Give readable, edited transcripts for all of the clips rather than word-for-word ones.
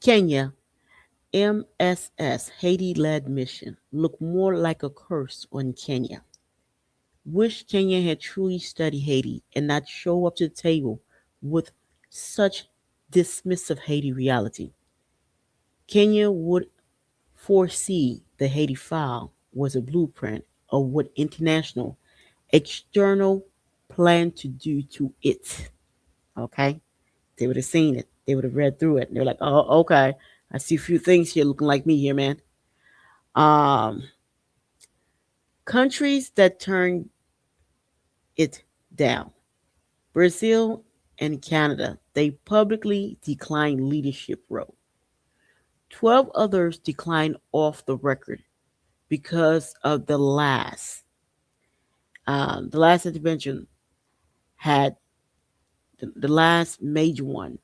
Kenya, MSS Haiti led mission looked more like a curse on Kenya. Wish Kenya had truly studied Haiti and not show up to the table with such dismissive Haiti reality. Kenya would foresee the Haiti file was a blueprint of what international external plan to do to it. Okay? They would have seen it. They would have read through it. They're like, oh, okay. I see a few things here looking like me here, man. Um, Countries that turned it down. Brazil and Canada, they publicly declined leadership role. 12 others declined off the record because of the last intervention had the last major one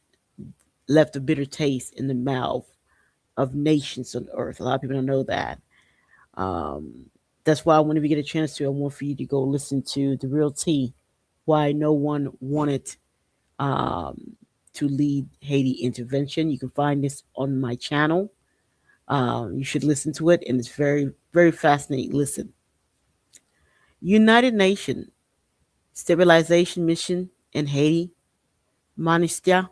left a bitter taste in the mouth of nations on earth. A lot of people don't know that. Um, that's why whenever you get a chance to, I want for you to go listen to the real tea. Why no one wanted um, to lead Haiti intervention. You can find this on my channel. You should listen to it, and it's very, very fascinating. Listen, United Nations stabilization mission in Haiti, Monistia.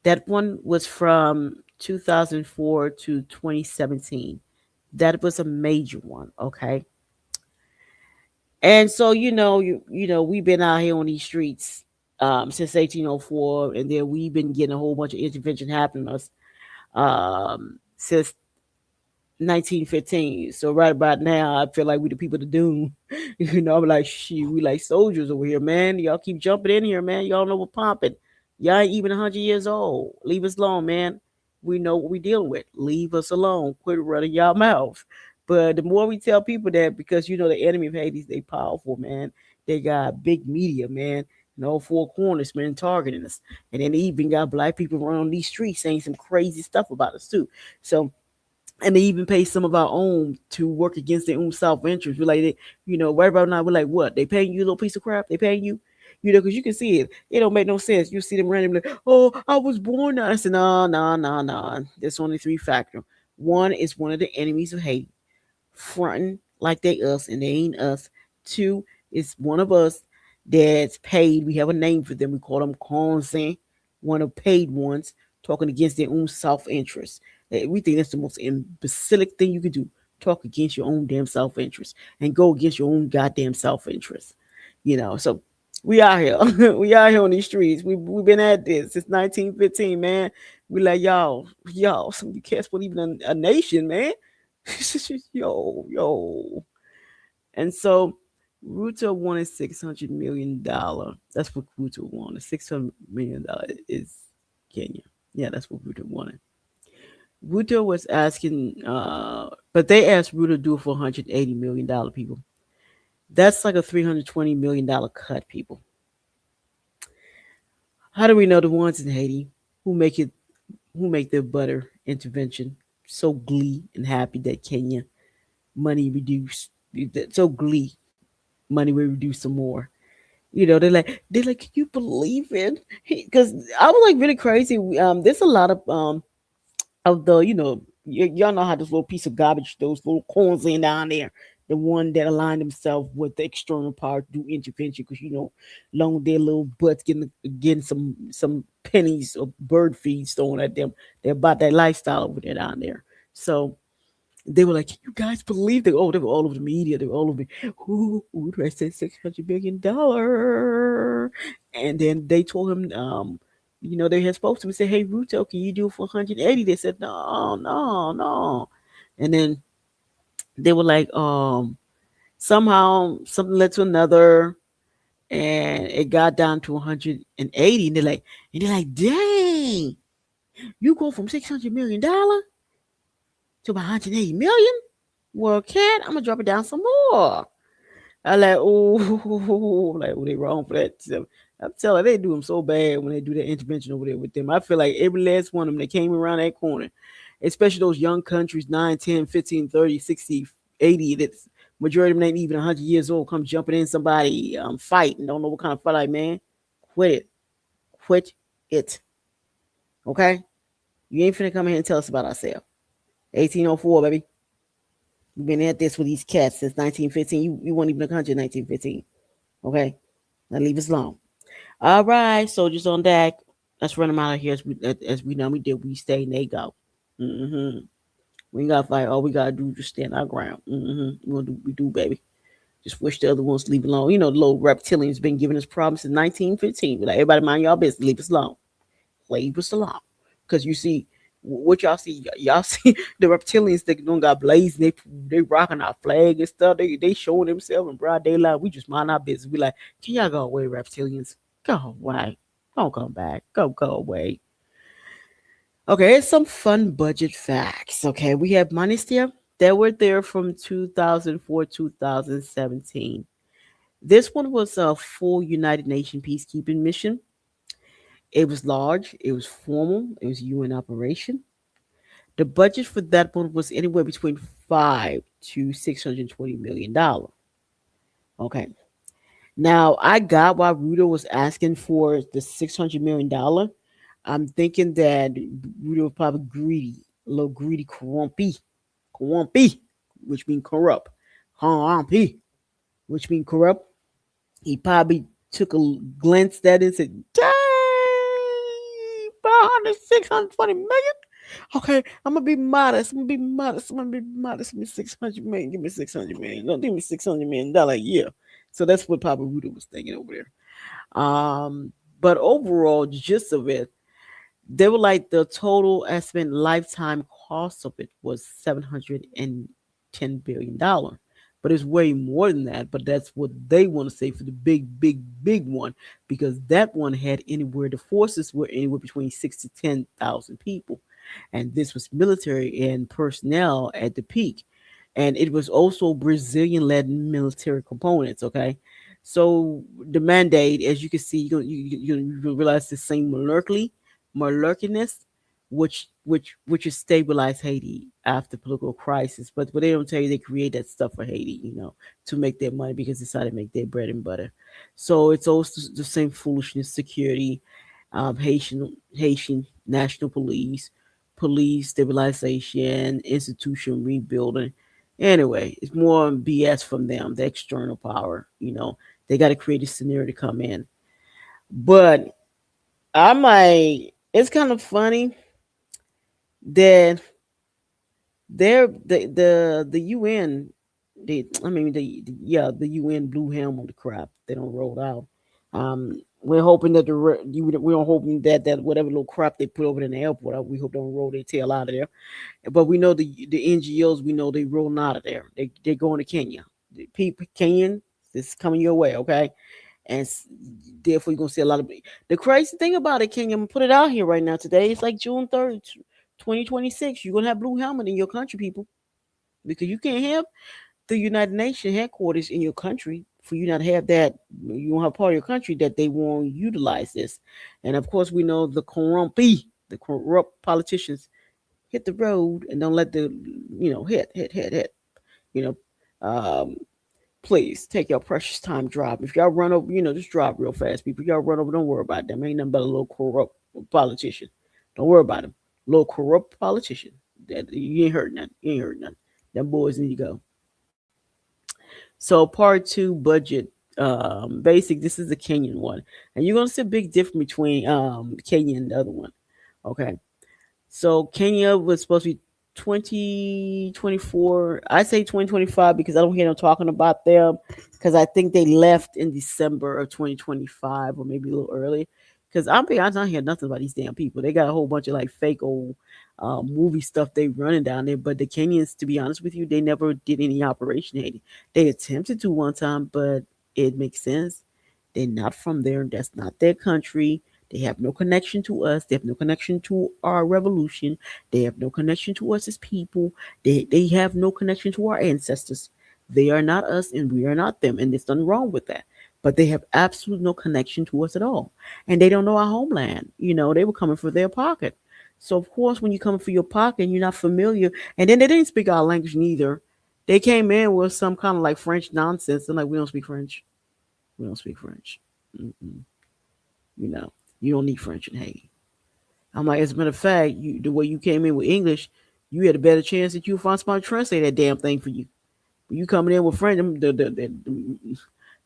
That one was from 2004 to 2017. That was a major one. Okay, and so we've been out here on these streets since 1804, and then we've been getting a whole bunch of intervention happening to us since 1915. So right about now, I feel like we the people of doom. I'm like, shit, we like soldiers over here, man. Y'all keep jumping in here, man. Y'all know we're pumping. Y'all ain't even 100 years old. Leave us alone, man. We know what we dealing with. Leave us alone. Quit running y'all mouth. But the more we tell people that, because the enemy of Hades, they powerful, man. They got big media, man. All four corners, man, targeting us. And then they even got black people around these streets saying some crazy stuff about us too. So and they even pay some of our own to work against their own self interest. We're like, right about now, we're like, what? They paying you a little piece of crap? They paying you? Because you can see it. It don't make no sense. You see them randomly, oh, I was born now. I said, no, no, no, no. There's only three factors. One is one of the enemies of hate, fronting like they us and they ain't us. Two is one of us that's paid. We have a name for them. We call them consent, one of paid ones, talking against their own self interest. We think that's the most imbecilic thing you could do. Talk against your own damn self interest and go against your own goddamn self interest. So we out here. We out here on these streets. We've been at this since 1915, man. We like y'all. Some of you cats weren't even a nation, man. Yo. And so Ruto wanted $600 million. That's what Ruto wanted. $600 million is Kenya. Yeah, that's what Ruto wanted. Ruto was asking, but they asked Ruto to do it for $180 million. People, that's like a $320 million cut. People, how do we know the ones in Haiti who make it, who make their butter intervention so glee and happy that Kenya money reduced, so glee money will reduce some more. They're like, can you believe it? Because I was like really crazy. There's a lot of the, y'all know how this little piece of garbage, those little corns in down there, the one that align themselves with the external power to do intervention, because long their little butts getting some pennies of bird feeds thrown at them. They're about that lifestyle over there down there. So they were like, "Can you guys believe they? Oh, they were all over the media. They were all over me. Who I said $600 million?" And then they told him, they had spoke to him and said, "Hey, Ruto, can you do it for 180?" They said, "No, no, no." And then they were like, somehow something led to another, and it got down to 180. And they're like, "Dang, you go from $600 million to about 180 million? Well, cat, I'm gonna drop it down some more." I like, oh, like, they wrong for that. So I'm telling you, they do them so bad when they do that intervention over there with them. I feel like every last one of them that came around that corner, especially those young countries, 9, 10, 15, 30, 60, 80, that's majority of them ain't even 100 years old, come jumping in somebody fight and don't know what kind of fight. Like, man, quit it. Quit it. Okay? You ain't finna come here and tell us about ourselves. 1804, baby. We've been at this with these cats since 1915. You weren't even a country in 1915. Okay? Now leave us alone. All right, soldiers on deck. Let's run them out of here as we normally do. We stay and they go. Mm-hmm. We ain't gotta fight. All we gotta do is just stand our ground. Mm-hmm. We gonna do what we do, baby. Just wish the other ones leave alone. You know, the little reptilians been giving us problems since 1915. But like, everybody mind y'all business. Leave us alone. Leave us alone. Because you see, what y'all see, y'all see the reptilians that don't got blazing. They rocking our flag and stuff. They showing themselves in broad daylight. We just mind our business. We like, can y'all go away, reptilians? Go away. Don't come back. Go away. Okay, here's some fun budget facts. Okay, we have monies there that were there from 2004 2017. This one was a full United Nations peacekeeping mission. It was large, it was formal, it was UN operation. The budget for that one was anywhere between 5 to $620 million. Okay. Now I got why Ruto was asking for the $600 million. I'm thinking that Ruto was probably greedy, a little greedy, corrumpy, which means corrupt, corrumpy, which means corrupt. He probably took a glance at it and said, "Dang, 500, 620 million. Okay, I'm gonna be modest. I'm gonna be modest. I'm gonna be modest. Give me 600 million. Give me 600 million. Don't give me $600 million a year." So that's what Papa Rudo was thinking over there. But overall, gist of it, they were like the total estimate lifetime cost of it was $710 billion. But it's way more than that. But that's what they want to say for the big one, because that one had anywhere the forces were anywhere between 6 to 10,000 people, and this was military and personnel at the peak, and it was also Brazilian-led military components. Okay, so the mandate, as you can see, you realize the same malarkiness, which is stabilize Haiti after political crisis. But what they don't tell you, they create that stuff for Haiti, to make their money because they decided to make their bread and butter. So it's also the same foolishness, security, Haitian national police stabilization, institution rebuilding. Anyway, it's more BS from them, the external power. They got to create a scenario to come in. But I might. It's kind of funny that the UN, the UN blew him on the crap. They don't roll out. We're hoping that we don't hoping that whatever little crap they put over in the airport, we hope they don't roll their tail out of there. But we know the NGOs, we know they rolling out of there. They're going to Kenya. The people Kenyan, this is coming your way, okay? And therefore you're gonna see a lot of. The crazy thing about it, Kenya, I'm gonna put it out here right now. Today it's like June 3rd, 2026. You're gonna have blue helmet in your country, people, because you can't have the United Nations headquarters in your country. For you not to have that, you don't have part of your country that they won't utilize this. And of course, we know the corrupt politicians hit the road and don't let the hit. You know, please take your precious time driving. If y'all run over, just drive real fast, people. If y'all run over, don't worry about them. Ain't nothing but a little corrupt politician. Don't worry about them. Little corrupt politician. That you ain't heard nothing. You ain't heard nothing. Them boys need to go. So part 2 budget. Basic. This is the Kenyan one, and you're gonna see a big difference between Kenya and the other one. Okay. So Kenya was supposed to be 2024. I say 2025 because I don't hear them talking about them, because I think they left in December of 2025 or maybe a little early. Because I'm being honest, I don't hear nothing about these damn people. They got a whole bunch of like fake old movie stuff they running down there. But the Kenyans, to be honest with you, they never did any operation in Haiti. They attempted to one time, but it makes sense. They're not from there. That's not their country. They have no connection to us. They have no connection to our revolution. They have no connection to us as people. They have no connection to our ancestors. They are not us and we are not them. And there's nothing wrong with that. But they have absolutely no connection to us at all. And they don't know our homeland. They were coming for their pocket. So of course when you come for your pocket and you're not familiar, and then they didn't speak our language neither. They came in with some kind of like French nonsense. They're like, we don't speak French. We don't speak French. Mm-mm. You know, you don't need French in Haiti. I'm like, as a matter of fact, the way you came in with English, you had a better chance that you find somebody to translate that damn thing for you. When you coming in with French, the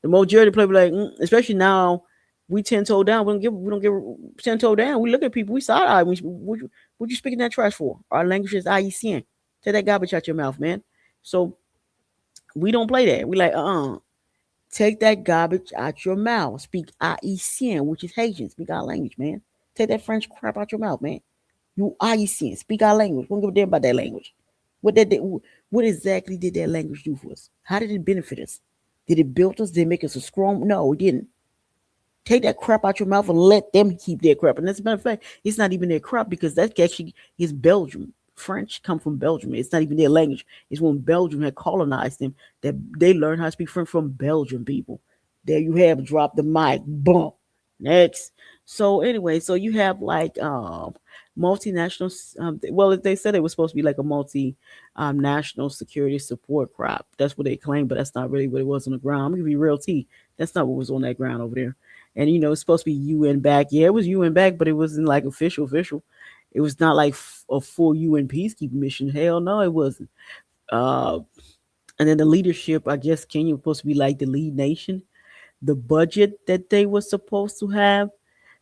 majority of the people like, especially now, we 10 toe down. We don't give 10 toe down. We look at people. We side eye. What you speaking that trash for? Our language is IECN. Take that garbage out your mouth, man. So we don't play that. We like, take that garbage out your mouth. Speak IECN, which is Haitian. Speak our language, man. Take that French crap out your mouth, man. You IECN. Speak our language. We don't give a damn about that language. What exactly did that language do for us? How did it benefit us? Did it build us? Did it make us a strong? No, it didn't. Take that crap out your mouth and let them keep their crap. And as a matter of fact, it's not even their crap because that actually is Belgium. French come from Belgium. It's not even their language. It's when Belgium had colonized them that they learned how to speak French from Belgian people. There you have drop the mic. Boom. Next. So anyway, so you have like multinational. Well, they said it was supposed to be like a national security support crop. That's what they claimed, but that's not really what it was on the ground. I'm gonna give you real tea. That's not what was on that ground over there. And it's supposed to be UN back. Yeah, it was UN back, but it wasn't like official. It was not like a full UN peacekeeping mission. Hell no, it wasn't. Uh, and then the leadership, I guess Kenya was supposed to be like the lead nation. The budget that they were supposed to have,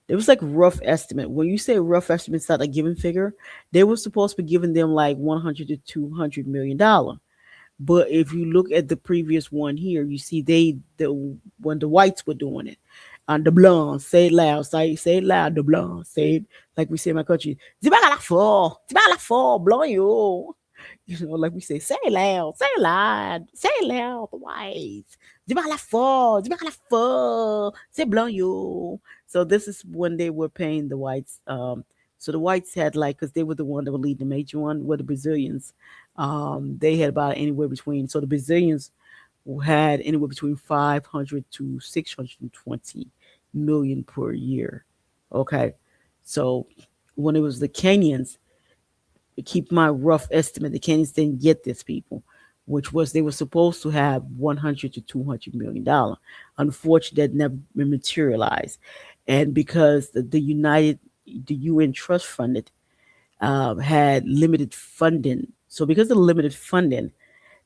it was like rough estimate. When you say rough estimate, it's not a given figure. They were supposed to be giving them like 100 to 200 million dollars. But if you look at the previous one here, you see when the whites were doing it, and the blondes say it loud, say it loud, the blondes say it like we say in my country. Ziba la four, blowing you. Like we say it loud, say it loud, the whites. Dis la fort, c'est blanc yo. So this is when they were paying the whites. So the whites had like, because they were the one that would lead the major one, were the Brazilians. They had about anywhere between. So the Brazilians had anywhere between 500 to 620 million per year. Okay, so when it was the Kenyans, keep my rough estimate, the Kenyans didn't get this, people, which was they were supposed to have 100 to 200 million dollars. Unfortunately, that never materialized, and because the UN trust funded had limited funding. So because of the limited funding,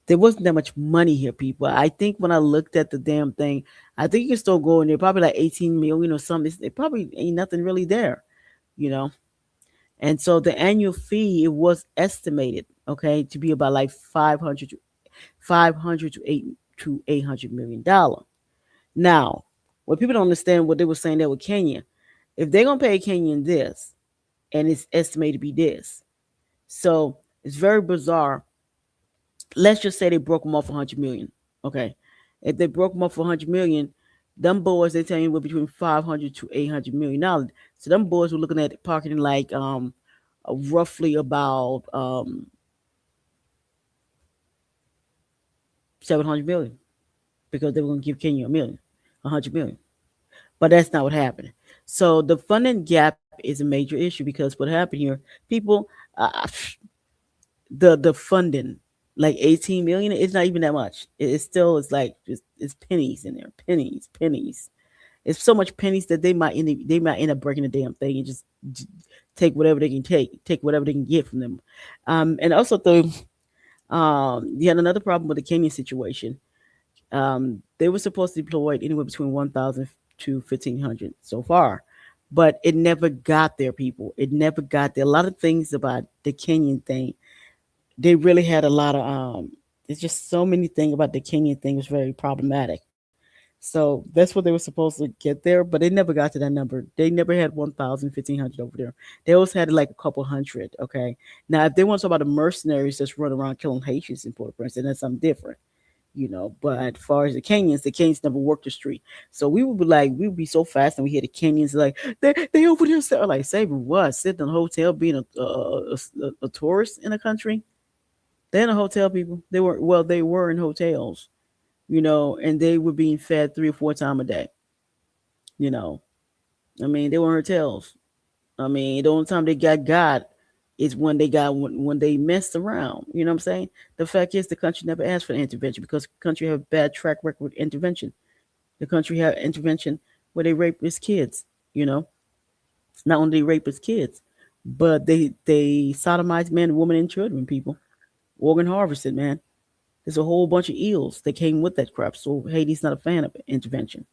there wasn't that much money here, people. I think when I looked at the damn thing, I think you can still go in there, probably like 18 million or something. It probably ain't nothing really there, you know. And so the annual fee, it was estimated, okay, to be about like 500 to 800 million dollars. Now, what people don't understand what they were saying there with Kenya, if they're gonna pay Kenyan this, and it's estimated to be this, so it's very bizarre. Let's just say they broke them off 100 million. Okay, if they broke them off 100 million, them boys they tell you were between 500 to 800 million dollars. So them boys were looking at pocketing like roughly about 700 million, because they were going to give Kenya 100 million. But that's not what happened. So the funding gap is a major issue, because what happened here, people, uh, the funding, like 18 million, it's not even that much. It's still, it's like it's pennies in there, pennies. It's so much pennies that they might end up breaking the damn thing and just take whatever they can take whatever they can get from them. And also the you had another problem with the Kenyan situation. They were supposed to deploy anywhere between 1,000 to 1,500 so far, but it never got there, people. It never got there. A lot of things about the Kenyan thing, they really had a lot of there's just so many things about the Kenyan thing was very problematic. So that's what they were supposed to get there, but they never got to that number. They never had 1,000, 1,500 over there. They always had like a couple hundred. Okay. Now, if they want to talk about the mercenaries that's running around killing Haitians in Port-au-Prince, then that's something different. But as far as the Kenyans never worked the street. So we would be so fast, and we hear the Kenyans like, they over there, like, saving what? Sitting in a hotel being a tourist in a country? They're in a hotel, people. They were in hotels, and they were being fed 3 or 4 times a day. You know, I mean, they were in hotels. I mean, the only time they got is when they messed around. You know what I'm saying? The fact is, the country never asked for intervention, because the country have a bad track record with intervention. The country had intervention where they rape its kids. You know, not only they rape its kids, But they sodomized men, women, and children. People organ harvested, man. There's a whole bunch of ills that came with that crap. So Haiti's not a fan of intervention.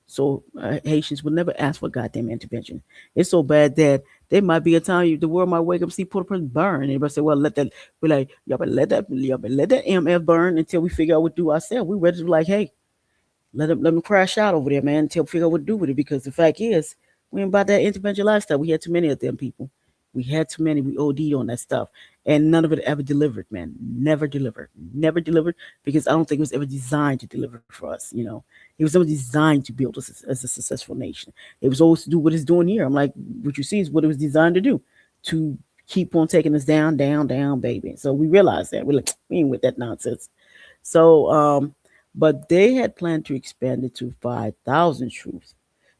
So Haitians would never ask for goddamn intervention. It's so bad that there might be a time the world might wake up, see Port-au-Prince burn. Everybody say, "Well, let that." We're like, y'all better let that MF burn until we figure out what to do ourselves. We ready to be like, hey, let them crash out over there, man, until we figure out what to do with it. Because the fact is, we ain't about that intervention lifestyle. We had too many of them people. We had too many. We OD'd on that stuff, and none of it ever delivered, man. Never delivered. Never delivered because I don't think it was ever designed to deliver for us. It was never designed to build us as a successful nation. It was always to do what it's doing here. I'm like, what you see is what it was designed to do, to keep on taking us down, down, down, baby. So we realized that we're like, we ain't with that nonsense. So, but they had planned to expand it to 5,000 troops.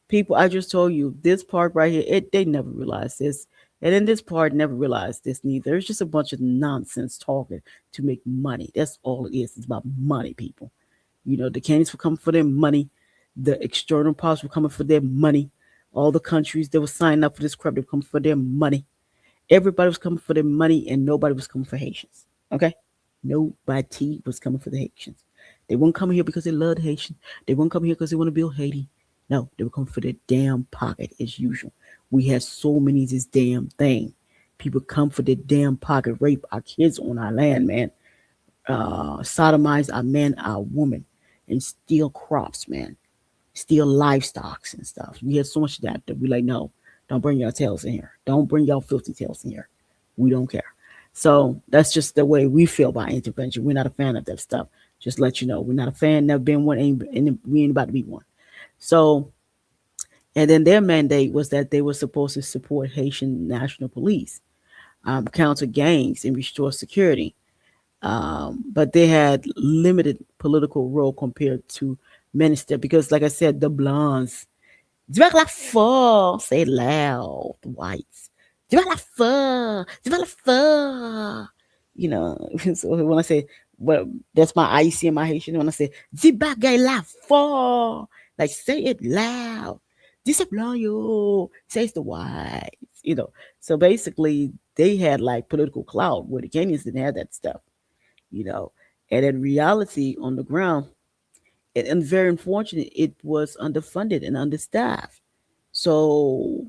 People, I just told you this part right here. They never realized this, and then this part never realized this neither. It's just a bunch of nonsense talking to make money. That's all it is. It's about money, people. The Kenyans were coming for their money. The external powers were coming for their money. All the countries that were signing up for this crap, they were coming for their money. Everybody was coming for their money, and nobody was coming for Haitians. Okay, nobody was coming for the Haitians. They wouldn't come here because they loved Haitians. They wouldn't come here because they want to build Haiti. No, they were coming for their damn pocket as usual. We had so many of this damn thing. People come for their damn pocket, rape our kids on our land, man. Sodomize our men, our women, and steal crops, man. Steal livestock and stuff. We had so much of that we like, no, don't bring your tails in here. Don't bring your filthy tails in here. We don't care. So that's just the way we feel about intervention. We're not a fan of that stuff. Just let you know, we're not a fan. Never been one, and we ain't about to be one. So, and then their mandate was that they were supposed to support Haitian National Police, counter gangs, and restore security. But they had limited political role compared to minister because, like I said, the blondes, du vers la force, say it loud, the whites, du vers la force, du vers la force. So when I say, well, that's my icy and my Haitian. When I say, di bagay la force, like say it loud. Dis yo, says the whites. So basically, they had like political clout where the Kenyans didn't have that stuff you know. And in reality, on the ground, and very unfortunate, it was underfunded and understaffed. So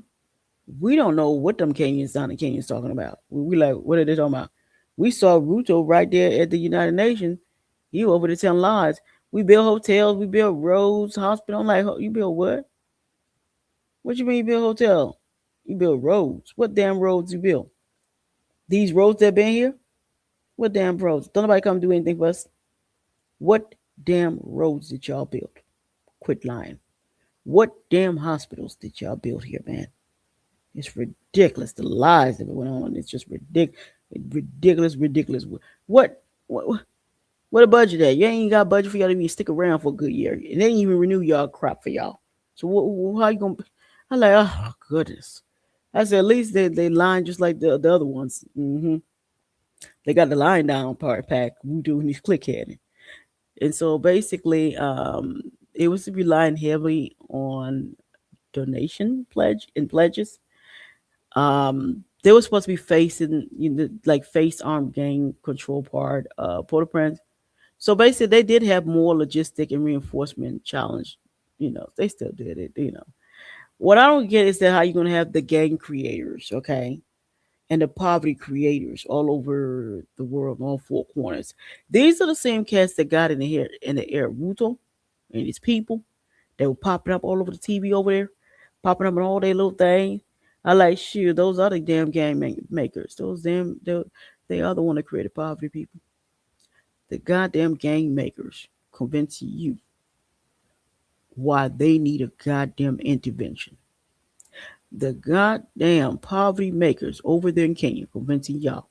we don't know what them Kenyans down in Kenyans talking about. We like, what are they talking about? We saw Ruto right there at the United Nations. He over there telling lies. We build hotels, we build roads, hospital. I'm like, you build what? What you mean you build hotel? You build roads. What damn roads you build? These roads that been here? What damn roads? Don't nobody come do anything for us. What damn roads did y'all build? Quit lying. What damn hospitals did y'all build here, man? It's ridiculous. The lies that went on. It's just ridiculous. Ridiculous, ridiculous. What a budget at? You ain't got budget for y'all to even stick around for a good year. And they ain't even renew y'all crap for y'all. So how you gonna? I'm like, oh goodness. I said at least they line just like the other ones. They got the line down part pack. We doing these click heading. And so basically, it was relying heavily on donation pledges. They were supposed to be facing like face armed gang control part, Port-au-Prince. So basically, they did have more logistic and reinforcement challenge. They still did it. What I don't get is that how you gonna have the gang creators, okay, and the poverty creators all over the world, all four corners. These are the same cats that got in the air, Ruto and his people. They were popping up all over the TV over there, popping up on all their little things. I like, shoot, those are the damn makers. They are the one that created poverty, people. The goddamn gang makers convincing you why they need a goddamn intervention. The goddamn poverty makers over there in Kenya convincing y'all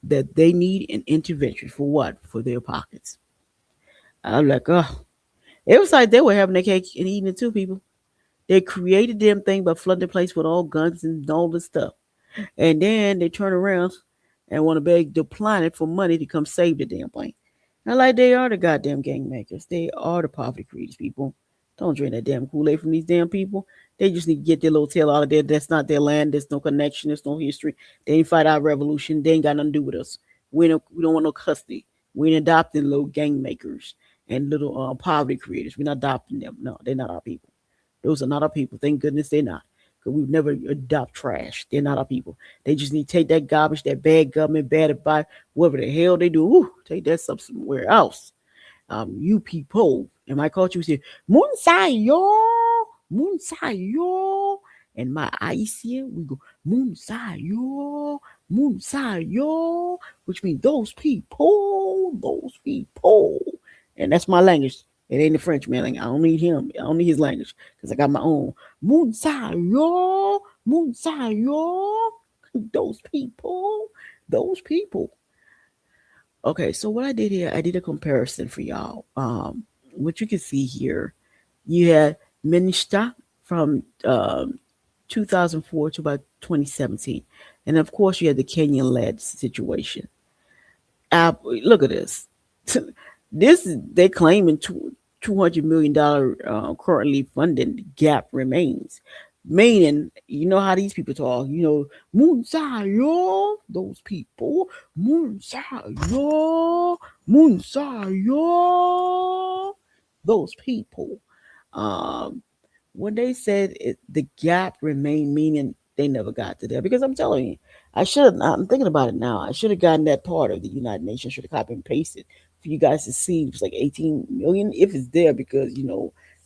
that they need an intervention for what? For their pockets. I'm like, oh, it was like they were having their cake and eating it too, people. They created them thing by flooding the place with all guns and all this stuff. And then they turn around and want to beg the planet for money to come save the damn thing. Not like they are the goddamn gang makers. They are the poverty creators, people. Don't drink that damn Kool Aid from these damn people. They just need to get their little tail out of there. That's not their land. There's no connection. There's no history. They ain't fight our revolution. They ain't got nothing to do with us. We don't want no custody. We ain't adopting little gang makers and little poverty creators. We're not adopting them. No, they're not our people. Those are not our people. Thank goodness they're not. Because we've never adopt trash. They're not our people. They just need to take that garbage, that bad government, bad advice, whatever the hell they do. Whew, take that stuff somewhere else. You people, and my culture would say, Moonsayo, Moonsayo. And my eyes here, we go, Moonsayo, Moonsayo, which means those people, those people. And that's my language. It ain't the French man. Like, I don't need him. I don't need his language because I got my own. Moonsayo, Moonsayo, those people, those people. Okay, so what I did here, I did a comparison for y'all. What you can see here, you had Minista from 2004 to about 2017, and of course you had the Kenyan-led situation. Look at this. This is they claiming $200 million currently funding gap remains. Meaning, you know how these people talk. Moonsayo, those people, Moonsayo, Moonsayo, those people. Um, when they said the gap remained, meaning they never got to there. Because I'm telling you, I'm thinking about it now. I should have gotten that part of the United Nations, should have copied and pasted for you guys to see. It's like 18 million if it's there, because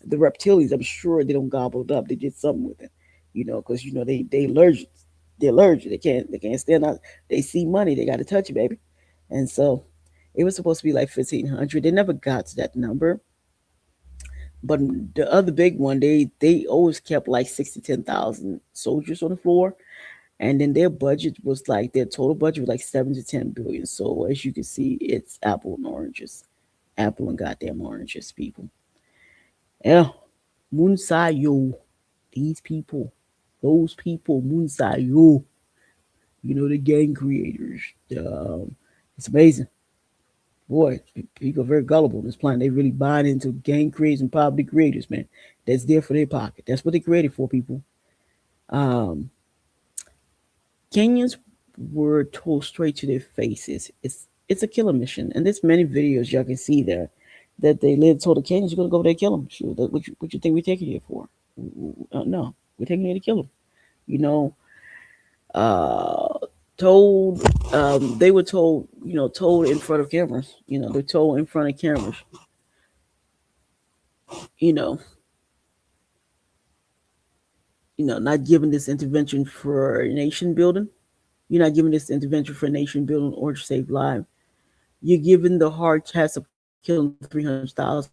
the reptilians, I'm sure they don't gobble it up. They did something with it, because they allergic. They're allergic. They can't stand out. They see money, they got to touch it, baby. And so it was supposed to be like 1,500. They never got to that number. But the other big one, they always kept like 6 to 10,000 soldiers on the floor, and then their total budget was like 7 to 10 billion. So as you can see, it's apple and oranges, apple and goddamn oranges, people. Yeah, Moonsayo, these people, those people, Moonsayo. The gang creators. It's amazing. Boy, people are very gullible on this planet. They really buying into gang creators and poverty creators, man. That's there for their pocket. That's what they created for, people. Um, Kenyans were told straight to their faces, it's a killer mission, and there's many videos y'all can see there that they literally told the Kenyans, "You're gonna go over there and kill them." Sure, what you think we're taking here for? No, we're taking here to kill them. You know, uh, told they were told, told in front of cameras. They're told in front of cameras. You know, not giving this intervention for nation building. You're not giving this intervention for nation building or to save lives. You're giving the hard task of killing 300,000.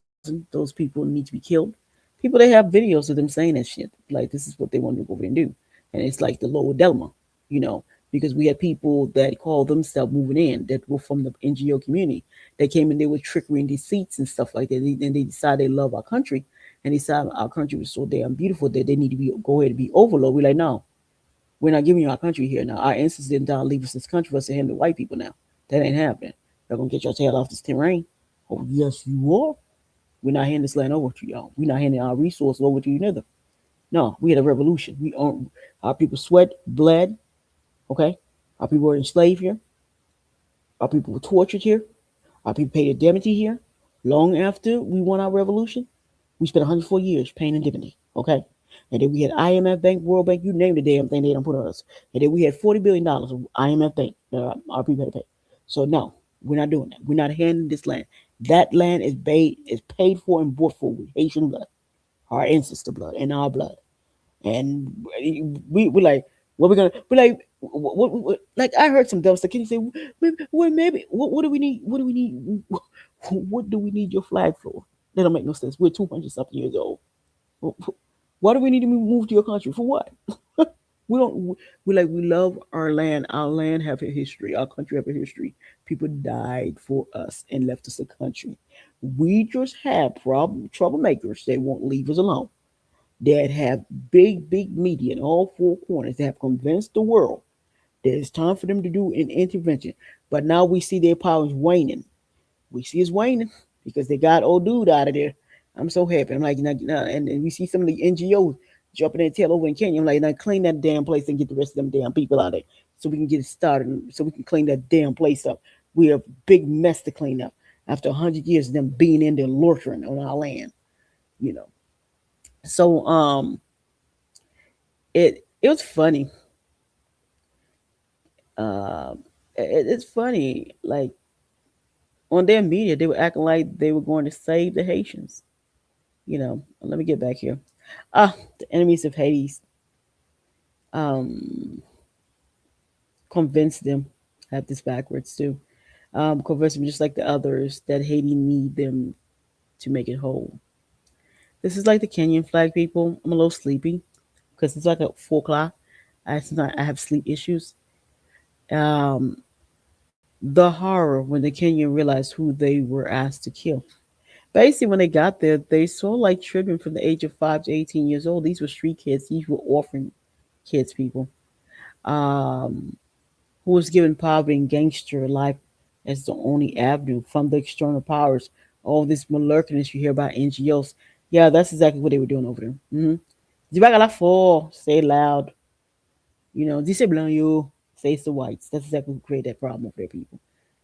Those people need to be killed. People, they have videos of them saying that shit. Like, this is what they want to go over and do. And it's like the lower Delma, you know, because we had people that called themselves moving in that were from the NGO community. They came in there with trickery and deceits and stuff like that. And they decided they love our country, and they decided our country was so damn beautiful that they need to go ahead and be overload. We're like, no, we're not giving you our country here now. Our ancestors didn't die leave us this country for us to hand to white people now. That ain't happening. They're gonna get your tail off this terrain. Oh yes, you are. We're not handing this land over to y'all. We're not handing our resources over to you neither. No, we had a revolution. We own our people sweat, bled. Okay, our people were enslaved here. Our people were tortured here. Our people paid indemnity here. Long after we won our revolution, we spent 104 years paying indemnity. Okay, and then we had IMF Bank, World Bank, you name the damn thing they don't put on us. And then we had $40 billion of IMF Bank that our people had to pay. So no, we're not doing that. We're not handing this land. That land is paid for and bought for with Haitian blood, our ancestor blood, and our blood. And we're like, what we gonna? We're like, like I heard some dumb stuff. Can you say, maybe what do we need? What do we need? What do we need your flag for? That don't make no sense. We're 200 something years old. Why do we need to move to your country for what? We don't. We love our land. Our land have a history. Our country have a history. People died for us and left us a country. We just have troublemakers that won't leave us alone. That have big media in all four corners that have convinced the world that it's time for them to do an intervention. But now we see their powers waning. We see it's waning because they got old dude out of there. I'm so happy. I'm like, and we see some of the NGOs jumping their tail over in Kenya. I'm like, now clean that damn place and get the rest of them damn people out of there so we can get it started, so we can clean that damn place up. We have a big mess to clean up after 100 years of them being in there loitering on our land, you know. So it was funny. Uh, it's funny, like on their media, they were acting like they were going to save the Haitians. You know, let me get back here. The enemies of Haiti um, convinced them, I have this backwards too, convinced them just like the others that Haiti need them to make it whole. This is like the Kenyan flag, people. I'm a little sleepy because it's like at 4 o'clock. I have sleep issues. Um, the horror when the Kenyan realized who they were asked to kill. Basically, when they got there, they saw like children from the age of 5 to 18 years old. These were street kids. These were orphan kids, people. Um, who was given poverty and gangster life as the only avenue from the external powers. All this malarkiness you hear about NGOs. Yeah, that's exactly what they were doing over there. Mm-hmm. Dibaga for say loud. You know, this blanc you say it's the whites. That's exactly who created that problem over there, people.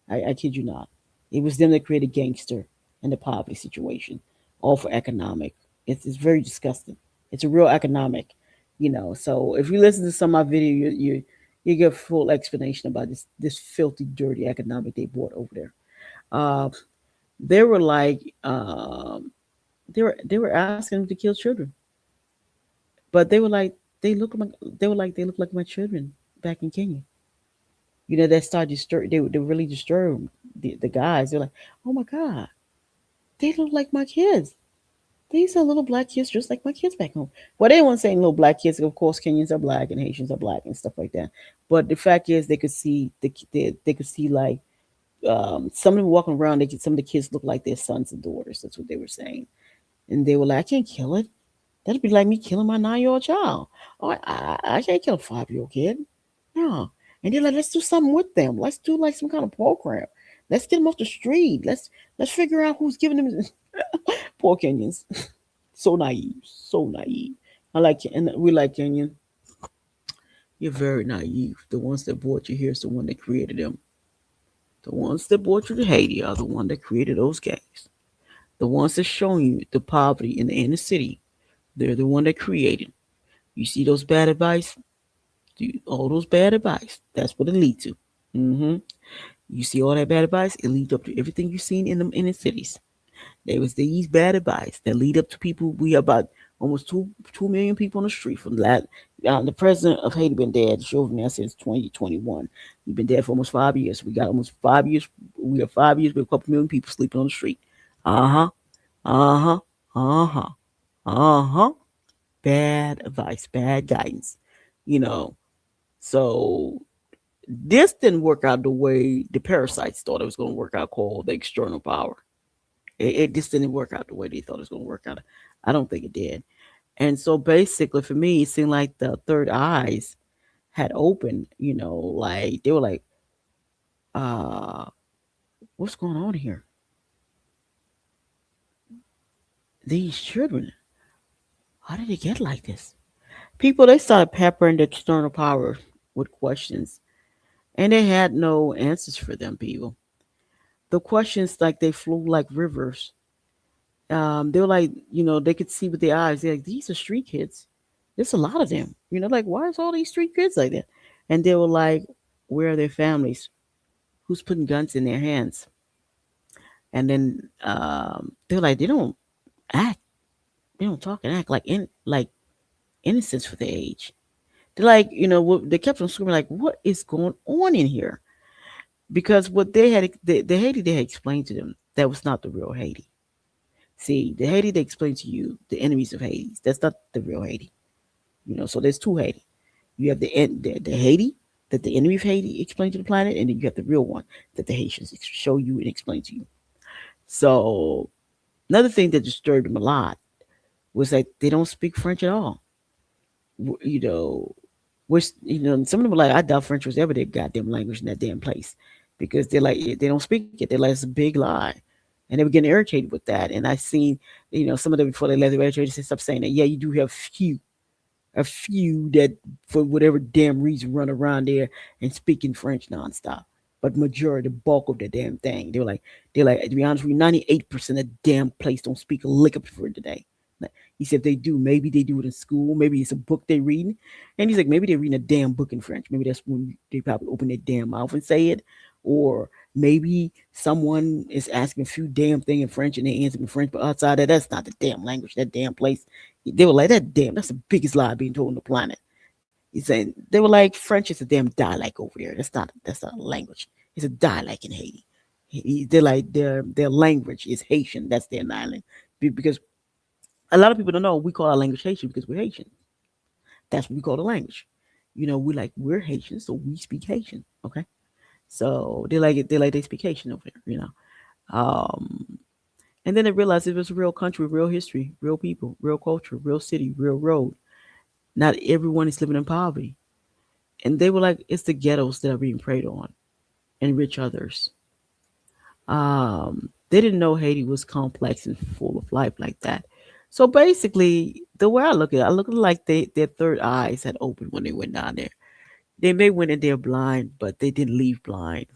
I kid you not. It was them that created gangster and the poverty situation, all for economic. It's very disgusting. It's a real economic, you know. So if you listen to some of my video, you get a full explanation about this filthy, dirty economic they brought over there. Uh, they were like, they were asking them to kill children, but they look like my children back in Kenya. You know, that started disturb. They really disturbed the guys. They're like, oh my god, they look like my kids. These are little black kids just like my kids back home. Well, they weren't saying little black kids. Of course, Kenyans are black and Haitians are black and stuff like that. But the fact is, they could see like some of them walking around. Some of the kids look like their sons and daughters. That's what they were saying, and they were like, I can't kill it. That'd be like me killing my 9-year-old child. Oh, I can't kill a 5-year-old kid. No. And they're like, let's do something with them. Let's do like some kind of program. Let's get them off the street. Let's figure out who's giving them. Poor Kenyans, so naive, so naive. I like and we like Kenyan. You're very naive. The ones that brought you here is the one that created them. The ones that brought you to Haiti are the one that created those gangs. The ones that showing you the poverty in the inner city, they're the one that created. You see those bad advice, all those bad advice. That's what it leads to. Hmm. You see all that bad advice, it leads up to everything you've seen in the inner cities. There was these bad advice that lead up to people. We have about almost 2 million people on the street from that. The president of Haiti been dead, showed now since 2021. He's been dead for almost 5 years. We got almost 5 years. We have 5 years with a couple million people sleeping on the street. Uh huh. Uh huh. Uh huh. Uh huh. Bad advice, bad guidance. You know. So this didn't work out the way the parasites thought it was going to work out, called the external power. It just didn't work out the way they thought it was going to work out. I don't think it did. And so basically, for me, it seemed like the third eyes had opened. You know, like they were like, uh, "What's going on here? These children, how did they get like this?" People they started peppering the external power with questions, and they had no answers for them. People, the questions like they flew like rivers. They were like, you know, they could see with their eyes. They're like, these are street kids. There's a lot of them. You know, like why is all these street kids like that? And they were like, where are their families? Who's putting guns in their hands? And then they're like, they don't act, they don't talk and act like innocents for their age. They're like, you know, they kept on screaming like, what is going on in here? Because what they had, the Haiti they had explained to them, that was not the real Haiti. See, the Haiti they explained to you, the enemies of Haiti, that's not the real Haiti. You know, so there's two Haiti. You have the Haiti that the enemy of Haiti explained to the planet, and then you have the real one that the Haitians show you and explain to you. So another thing that disturbed them a lot was that they don't speak French at all. You know, which some of them were like, I doubt French was ever their goddamn language in that damn place because they're like they don't speak it. They're like it's a big lie, and they were getting irritated with that. And I seen, some of them before they left, they were irritated and stop saying that. Yeah, you do have a few that for whatever damn reason run around there and speaking French nonstop. But majority, the bulk of the damn thing, they're like, to be honest with you, 98% of the damn place don't speak a lick of it today. He said if they do, maybe they do it in school, maybe it's a book they reading, and he's like maybe they're reading a damn book in French. Maybe that's when they probably open their damn mouth and say it, or maybe someone is asking a few damn thing in French and they answer in French, but outside that, that's not the damn language. That damn place, they were like that damn. That's the biggest lie being told on the planet. He's saying they were like French is a damn dialect over there. That's not a language. It's a dialect in Haiti. They're like their language is Haitian. That's their island because a lot of people don't know we call our language Haitian because we're Haitian. That's what we call the language. We're Haitian, so we speak Haitian. Okay, so they like it. They speak Haitian over there. And then they realized it was a real country, real history, real people, real culture, real city, real road. Not everyone is living in poverty. And they were like, it's the ghettos that are being preyed on and rich others. They didn't know Haiti was complex and full of life like that. So basically, the way I look at it like their third eyes had opened when they went down there. They may went in there blind, but they didn't leave blind.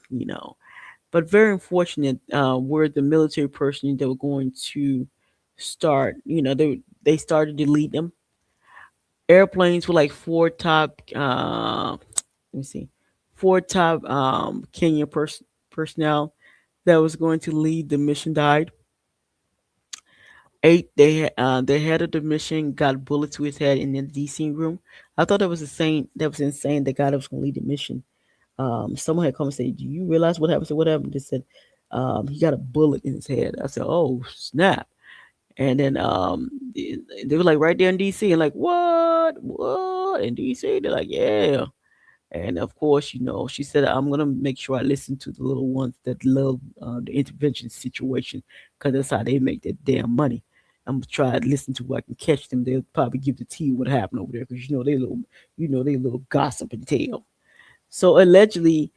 But very unfortunate, were the military person that were going to start, they started to lead them. Airplanes were like let me see, four top Kenya personnel that was going to lead the mission died. Eight, the head of the mission got bullet to his head in the DC room. I thought that was insane. That was insane. The guy that was going to lead the mission. Someone had come and said, "Do you realize what happened?" I said, "What happened?" They said, "He got a bullet in his head." I said, "Oh snap!" And then they were like right there in DC, and like what in DC? They're like, yeah. And of course, she said, I'm gonna make sure I listen to the little ones that love the intervention situation, because that's how they make their damn money. I'm gonna try to listen to who I can catch them. They'll probably give the tea what happened over there, because they little gossip and tale. So allegedly,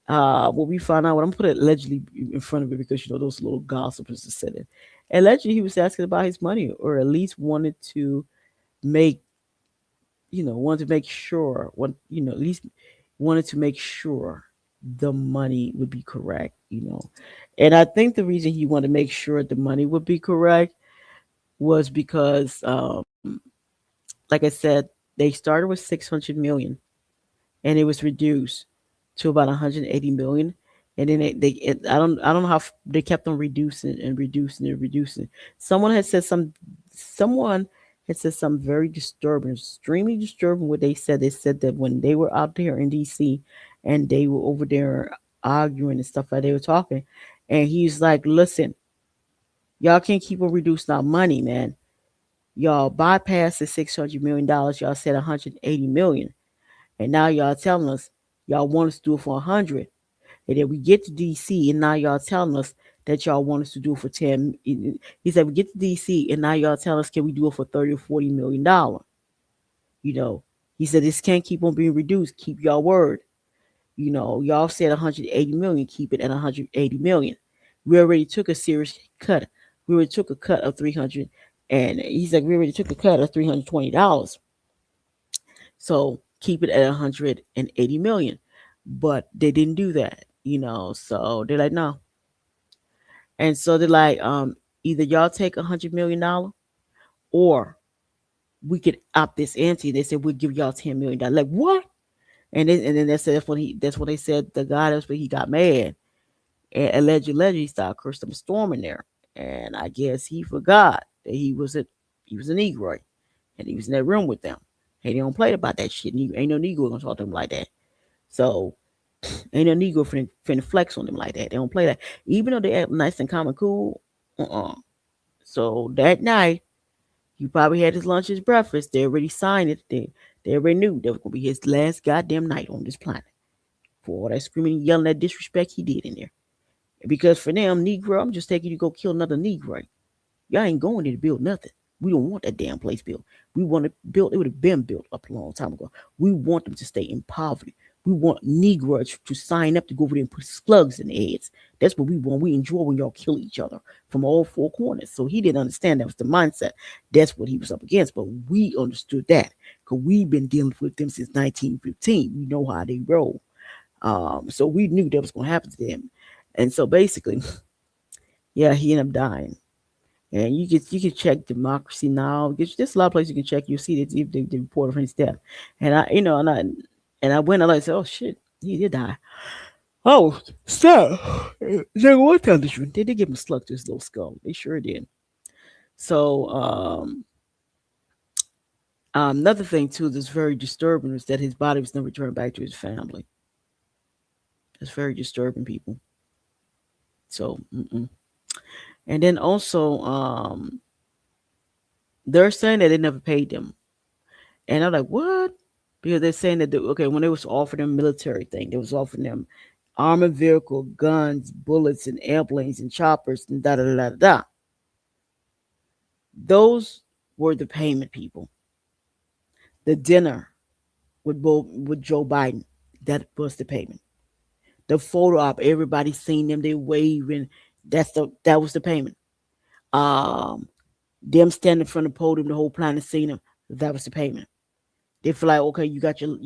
what we found out, what I'm gonna put allegedly in front of it because those little gossipers that said it. Allegedly, he was asking about his money, or at least make wanted to make sure at least wanted to make sure the money would be correct. And I think the reason he wanted to make sure the money would be correct was because, like I said, they started with 600 million and it was reduced to about 180 million. And then I don't know how they kept on reducing and reducing and reducing. Someone had said someone had said something very disturbing, extremely disturbing. What they said that when they were out there in DC and they were over there arguing and stuff like they were talking, and he's like, "Listen, y'all can't keep on reducing our money, man. Y'all bypassed the $600 million. Y'all said 180 million, and now y'all telling us y'all want us to do it for 100, and then we get to DC, and now y'all telling us that y'all want us to do it for 10." He said, "We get to DC, and now y'all tell us, can we do it for 30 or $40 million?" You know, he said, "This can't keep on being reduced. Keep y'all word. Y'all said 180 million. Keep it at 180 million. We already took a serious cut. We already took a cut of 300." And he's like, "We already took a cut of $320. So keep it at 180 million." But they didn't do that. So they're like, no. And so they're like, either y'all take $100 million, or we could opt this ante. They said we'll give y'all $10 million. Like what? And then that's what they said. The guy, that's when he got mad, and allegedly he started cursing them storming there. And I guess he forgot that he was a Negro, and he was in that room with them. And they don't play about that shit. Ain't no Negro gonna talk to them like that. So ain't no Negro finna flex on them like that. They don't play that. Even though they act nice and calm and cool. So that night, he probably had his lunch, his breakfast. They already signed it. They already knew that was gonna be his last goddamn night on this planet for all that screaming and yelling, that disrespect he did in there. Because for them, Negro, I'm just taking you to go kill another Negro. Y'all ain't going there to build nothing. We don't want that damn place built. We want it built. It would have been built up a long time ago. We want them to stay in poverty. We want Negroes to sign up to go over there and put slugs in their heads. That's what we want. We enjoy when y'all kill each other from all four corners. So he didn't understand that was the mindset. That's what he was up against. But we understood that because we've been dealing with them since 1915. We know how they roll. So we knew that was going to happen to them. And so basically, yeah, he ended up dying. And you can check Democracy Now. There's a lot of places you can check. You'll see that they reported from his death. And I went and I said, oh shit, he did die. Oh, so they were telling the truth. They did give him a slug to his little skull. They sure did. So another thing too that's very disturbing is that his body was never returned back to his family. That's very disturbing, people. So, and then also, they're saying that they never paid them, and I'm like, what? Because they're saying that okay, when they was offering them military thing, they was offering them armored vehicle, guns, bullets, and airplanes and choppers and da da da da da. Those were the payment, people. The dinner with Joe Biden, that was the payment. The photo op, everybody seen them, they waving. That was the payment. Um, them standing in front of the podium, the whole planet seeing them. That was the payment. They feel like, okay, you got your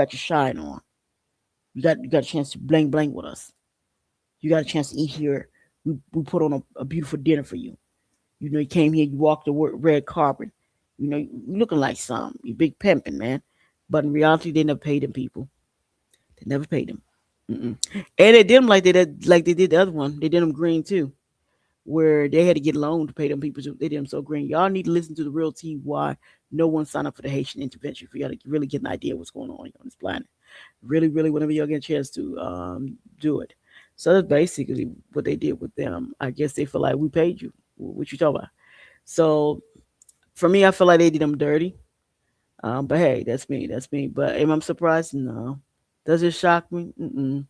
shine on. You got a chance to bling bling with us. You got a chance to eat here. We put on a beautiful dinner for you. You know, you came here, you walked the red carpet. You know, you looking like some. You big pimping, man. But in reality, they never paid them people. They never paid them. Mm-mm. And they did them like they did the other one. They did them green too, where they had to get a loan to pay them people. They did them so green. Y'all need to listen to the real T why no one signed up for the Haitian intervention for y'all to really get an idea of what's going on this planet. Really, really, whenever y'all get a chance to do it. So that's basically what they did with them. I guess they feel like we paid you. What you talking about? So for me, I feel like they did them dirty. But hey, that's me. That's me. But am I surprised? No. Does it shock me? Mm-mm.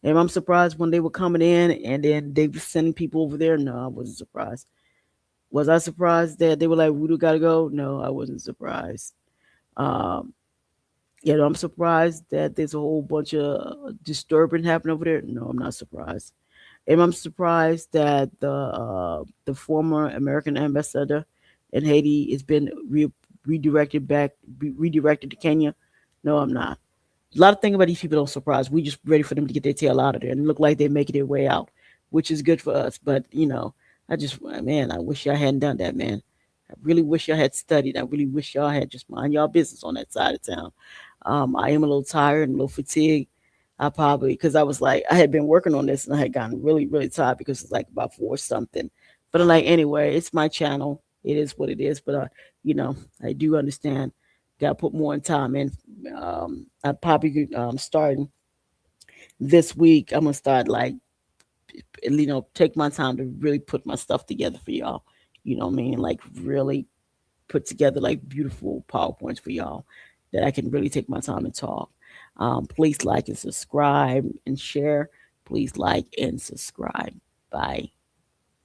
Am I surprised when they were coming in and then they were sending people over there? No, I wasn't surprised. Was I surprised that they were like, "We do gotta go"? No, I wasn't surprised. Um, I'm surprised that there's a whole bunch of disturbing happening over there. No, I'm not surprised. Am I surprised that the former American ambassador in Haiti has been redirected redirected to Kenya? No, I'm not. A lot of things about these people don't surprise. We just ready for them to get their tail out of there and look like they're making their way out, which is good for us. But I just man, I wish y'all hadn't done that, man. I really wish y'all had studied. I really wish y'all had just mind y'all business on that side of town. I am a little tired and a little fatigued. I probably because I was like I had been working on this and I had gotten really really tired because it's like about four something. But I'm like anyway, it's my channel. It is what it is. But you know, I do understand. Got to put more in time in. I probably starting this week. I'm gonna start like take my time to really put my stuff together for y'all. You know what I mean? Like really put together like beautiful PowerPoints for y'all that I can really take my time and talk. Please like and subscribe and share. Please like and subscribe. Bye.